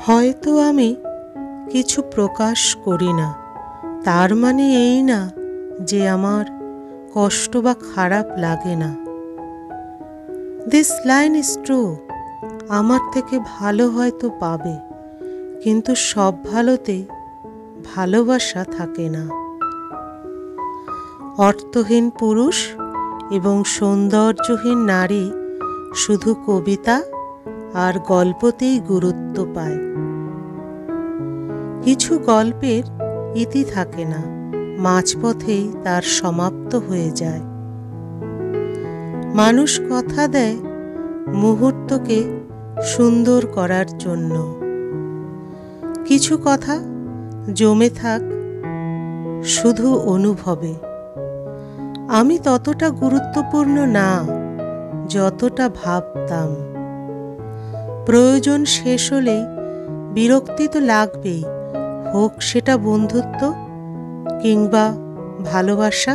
হয়তো আমি কিছু প্রকাশ করি না, তার মানে এই না যে আমার কষ্ট বা খারাপ লাগে না। This line is true. আমার থেকে ভালো হয়তো পাবে, কিন্তু সব ভালোতে ভালোবাসা থাকে না। অর্থহীন পুরুষ এবং সৌন্দর্যহীন নারী শুধু কবিতা আর গল্পতেই গুরুত্ব পায়। কিছু গল্পের ইতি থাকে না, মাঝপথেই তার সমাপ্ত হয়ে যায়। মানুষ কথা দেয় মুহূর্তকে সুন্দর করার জন্য। কিছু কথা জমে থাক শুধু অনুভবে। আমি ততটা গুরুত্বপূর্ণ না যতটা ভাবতাম। প্রয়োজন শেষ হলেই বিরক্তি তো লাগবেই, হোক সেটা বন্ধুত্ব কিংবা ভালোবাসা।